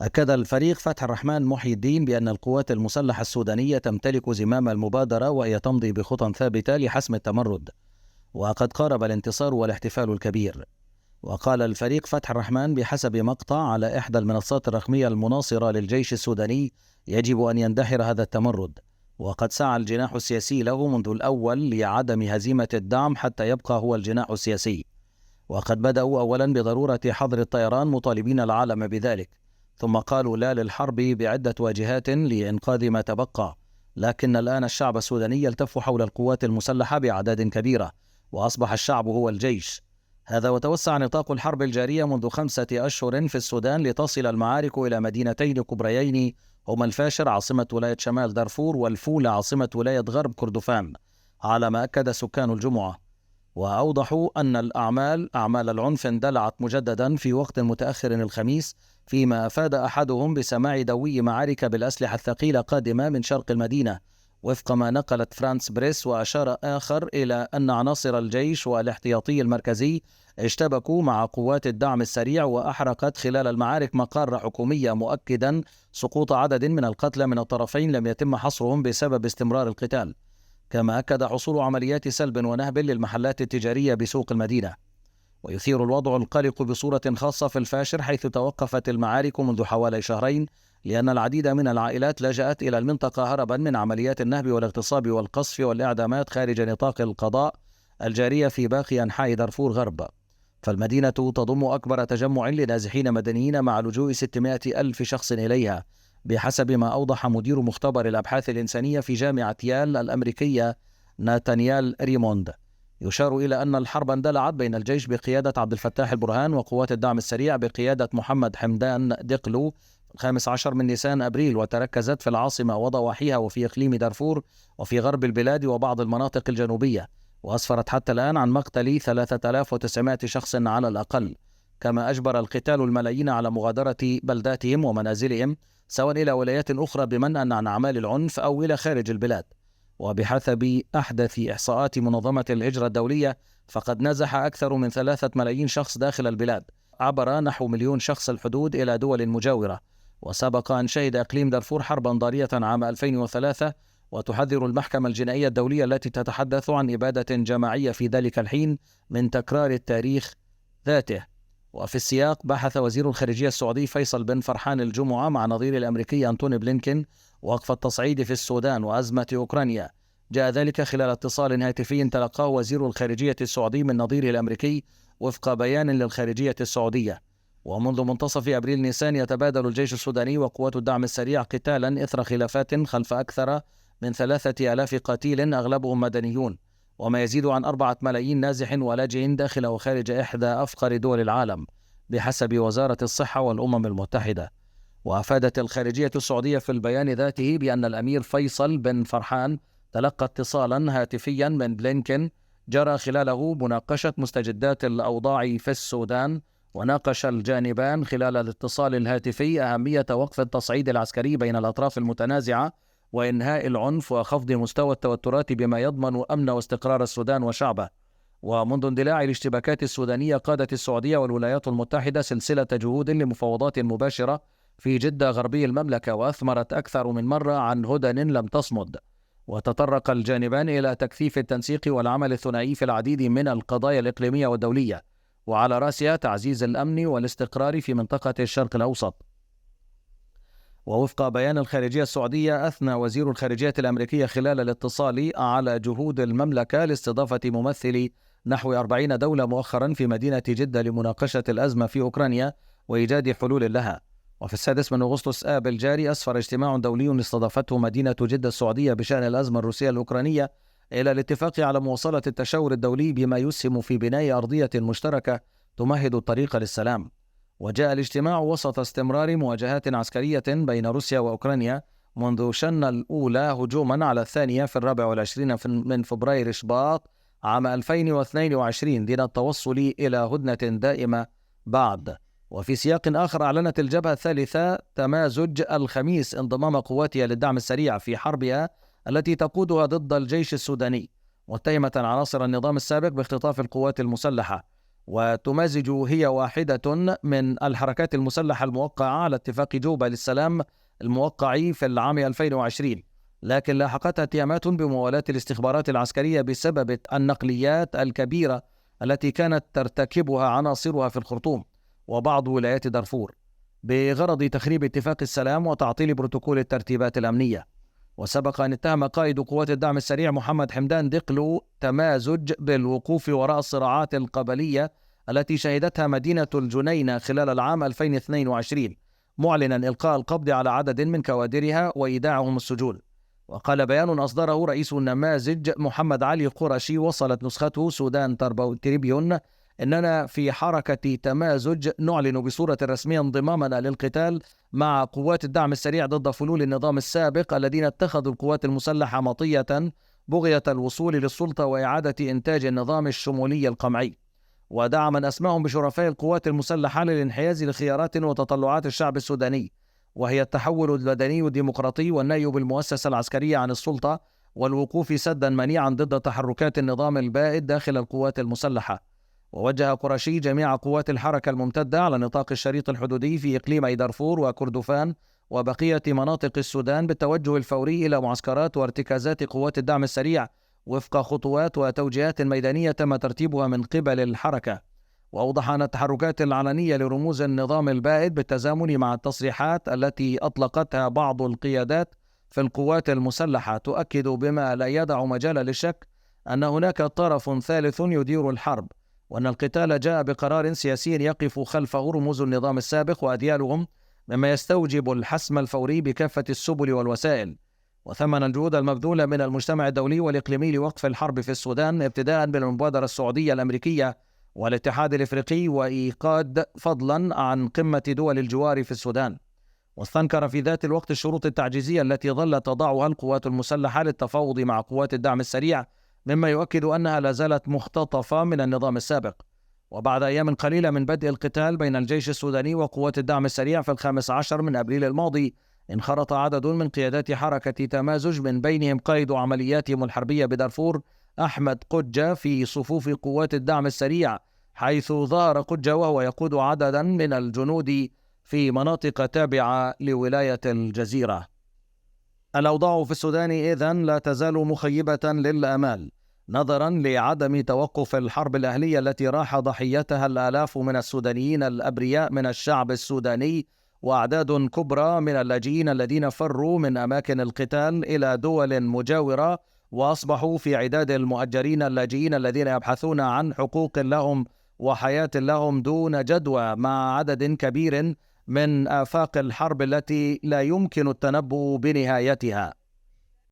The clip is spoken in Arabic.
أكد الفريق فتح الرحمن محي الدين بأن القوات المسلحة السودانية تمتلك زمام المبادرة وهي تمضي بخطى ثابتة لحسم التمرد، وقد قارب الانتصار والاحتفال الكبير. وقال الفريق فتح الرحمن بحسب مقطع على إحدى المنصات الرقمية المناصرة للجيش السوداني: يجب أن يندحر هذا التمرد، وقد سعى الجناح السياسي له منذ الأول لعدم هزيمة الدعم حتى يبقى هو الجناح السياسي. وقد بدأوا أولا بضرورة حظر الطيران مطالبين العالم بذلك، ثم قالوا لا للحرب بعدة واجهات لإنقاذ ما تبقى، لكن الآن الشعب السوداني يلتف حول القوات المسلحة بأعداد كبيرة، وأصبح الشعب هو الجيش. هذا وتوسع نطاق الحرب الجارية منذ 5 أشهر في السودان لتصل المعارك إلى مدينتين كبريين هما الفاشر عاصمة ولاية شمال دارفور والفول عاصمة ولاية غرب كردفان، على ما أكد سكان الجمعة. وأوضحوا أن أعمال العنف اندلعت مجددا في وقت متأخر الخميس، فيما أفاد أحدهم بسماع دوي معارك بالأسلحة الثقيلة قادمة من شرق المدينة وفق ما نقلت فرانس بريس. وأشار آخر إلى أن عناصر الجيش والاحتياطي المركزي اشتبكوا مع قوات الدعم السريع وأحرقت خلال المعارك مقار حكومية، مؤكدا سقوط عدد من القتلى من الطرفين لم يتم حصرهم بسبب استمرار القتال. كما أكد حصول عمليات سلب ونهب للمحلات التجارية بسوق المدينة. ويثير الوضع القلق بصورة خاصة في الفاشر، حيث توقفت المعارك منذ حوالي شهرين لأن العديد من العائلات لجأت إلى المنطقة هربا من عمليات النهب والاغتصاب والقصف والإعدامات خارج نطاق القضاء الجارية في باقي أنحاء دارفور غرب. فالمدينة تضم أكبر تجمع لنازحين مدنيين مع لجوء 600 ألف شخص إليها، بحسب ما أوضح مدير مختبر الأبحاث الإنسانية في جامعة يال الأمريكية ناتانيال ريموند. يشار إلى أن الحرب اندلعت بين الجيش بقيادة عبد الفتاح البرهان وقوات الدعم السريع بقيادة محمد حمدان دقلو 15 من نيسان أبريل، وتركزت في العاصمة وضواحيها وفي إقليم دارفور وفي غرب البلاد وبعض المناطق الجنوبية، وأسفرت حتى الآن عن مقتل 3900 شخص على الأقل. كما أجبر القتال الملايين على مغادرة بلداتهم ومنازلهم، سواء إلى ولايات أخرى بمنأى عن أعمال العنف أو إلى خارج البلاد. وبحسب أحدث إحصاءات منظمة الهجرة الدولية، فقد نزح أكثر من 3 ملايين شخص داخل البلاد، عبر نحو 1,000,000 شخص الحدود إلى دول مجاورة. وسبق أن شهد إقليم دارفور حربا ضارية عام 2003، وتحذر المحكمة الجنائية الدولية التي تتحدث عن إبادة جماعية في ذلك الحين من تكرار التاريخ ذاته. وفي السياق، بحث وزير الخارجية السعودي فيصل بن فرحان الجمعة مع نظير الأمريكي أنتوني بلينكين وقف التصعيد في السودان وأزمة أوكرانيا. جاء ذلك خلال اتصال هاتفي تلقاه وزير الخارجية السعودي من نظيره الأمريكي وفق بيان للخارجية السعودية. ومنذ منتصف أبريل نيسان يتبادل الجيش السوداني وقوات الدعم السريع قتالا إثر خلافات خلف أكثر من 3000 قتيل أغلبهم مدنيون، وما يزيد عن 4 ملايين نازح ولاجئ داخل وخارج إحدى أفقر دول العالم بحسب وزارة الصحة والأمم المتحدة. وأفادت الخارجية السعودية في البيان ذاته بأن الأمير فيصل بن فرحان تلقى اتصالا هاتفيا من بلينكين جرى خلاله مناقشة مستجدات الأوضاع في السودان، وناقش الجانبان خلال الاتصال الهاتفي أهمية وقف التصعيد العسكري بين الأطراف المتنازعة وإنهاء العنف وخفض مستوى التوترات بما يضمن أمن واستقرار السودان وشعبه. ومنذ اندلاع الاشتباكات السودانية، قادت السعودية والولايات المتحدة سلسلة جهود لمفاوضات مباشرة في جدة غربي المملكة، وأثمرت أكثر من مرة عن هدن لم تصمد. وتطرق الجانبان إلى تكثيف التنسيق والعمل الثنائي في العديد من القضايا الإقليمية والدولية، وعلى رأسها تعزيز الأمن والاستقرار في منطقة الشرق الأوسط. ووفق بيان الخارجية السعودية، أثنى وزير الخارجية الأمريكية خلال الاتصال على جهود المملكة لاستضافة ممثلي نحو 40 دولة مؤخرا في مدينة جدة لمناقشة الأزمة في أوكرانيا وإيجاد حلول لها. وفي 6 من أغسطس آب الجاري، أسفر اجتماع دولي استضافته مدينة جدة السعودية بشأن الأزمة الروسية الأوكرانية إلى الاتفاق على مواصلة التشاور الدولي بما يسهم في بناء أرضية مشتركة تمهد الطريق للسلام. وجاء الاجتماع وسط استمرار مواجهات عسكرية بين روسيا وأوكرانيا منذ شن الأولى هجوما على الثانية في 24 من فبراير شباط عام 2022 دون التوصل إلى هدنة دائمة بعد. وفي سياق آخر، أعلنت الجبهة الثالثة تمازج الخميس انضمام قواتها للدعم السريع في حربها التي تقودها ضد الجيش السوداني، متهمة عناصر النظام السابق باختطاف القوات المسلحة. وتمازج هي واحدة من الحركات المسلحة الموقعة على اتفاق جوبا للسلام الموقع في العام 2020، لكن لاحقتها اتهامات بموالاة الاستخبارات العسكرية بسبب النقليات الكبيرة التي كانت ترتكبها عناصرها في الخرطوم وبعض ولايات دارفور بغرض تخريب اتفاق السلام وتعطيل بروتوكول الترتيبات الأمنية. وسبق أن اتهم قائد قوات الدعم السريع محمد حمدان دقلو تمازج بالوقوف وراء الصراعات القبلية التي شهدتها مدينة الجنينة خلال العام 2022، معلنا إلقاء القبض على عدد من كوادرها وإيداعهم السجون. وقال بيان أصدره رئيس النماذج محمد علي قرشي وصلت نسخته سودان تريبيون: إننا في حركة تمازج نعلن بصورة رسمية انضمامنا للقتال مع قوات الدعم السريع ضد فلول النظام السابق الذين اتخذوا القوات المسلحة مطية بغية الوصول للسلطة وإعادة إنتاج النظام الشمولي القمعي. ودعا من أسماهم بشرفاء القوات المسلحة للانحياز لخيارات وتطلعات الشعب السوداني، وهي التحول المدني الديمقراطي والنهي بالمؤسسة العسكرية عن السلطة والوقوف سدا منيعا ضد تحركات النظام البائد داخل القوات المسلحة. ووجه قرشي جميع قوات الحركة الممتدة على نطاق الشريط الحدودي في إقليمي دارفور وكردفان وبقية مناطق السودان بالتوجه الفوري إلى معسكرات وارتكازات قوات الدعم السريع وفق خطوات وتوجيهات ميدانية تم ترتيبها من قبل الحركة. وأوضح أن التحركات العلنية لرموز النظام البائد بالتزامن مع التصريحات التي أطلقتها بعض القيادات في القوات المسلحة تؤكد بما لا يدع مجال للشك أن هناك طرف ثالث يدير الحرب، وأن القتال جاء بقرار سياسي يقف خلفه رموز النظام السابق وأديالهم، مما يستوجب الحسم الفوري بكافة السبل والوسائل. وثمن الجهود المبذولة من المجتمع الدولي والإقليمي لوقف الحرب في السودان ابتداء بالمبادرة السعودية الأمريكية والاتحاد الإفريقي وإيقاد، فضلا عن قمة دول الجوار في السودان. واستنكر في ذات الوقت الشروط التعجيزية التي ظلت تضعها القوات المسلحة للتفاوض مع قوات الدعم السريع، مما يؤكد أنها لا زالت مختطفة من النظام السابق. وبعد أيام قليلة من بدء القتال بين الجيش السوداني وقوات الدعم السريع في 15 من أبريل الماضي، انخرط عدد من قيادات حركة تمازج من بينهم قائد عملياتهم الحربية بدارفور أحمد قجة في صفوف قوات الدعم السريع، حيث ظهر قجة وهو يقود عددا من الجنود في مناطق تابعة لولاية الجزيرة. الأوضاع في السودان إذن لا تزال مخيبة للآمال، نظرا لعدم توقف الحرب الأهلية التي راح ضحيتها الآلاف من السودانيين الأبرياء من الشعب السوداني، وأعداد كبرى من اللاجئين الذين فروا من أماكن القتال إلى دول مجاورة وأصبحوا في عداد المهجرين اللاجئين الذين يبحثون عن حقوق لهم وحياة لهم دون جدوى، مع عدد كبير من آفاق الحرب التي لا يمكن التنبؤ بنهايتها.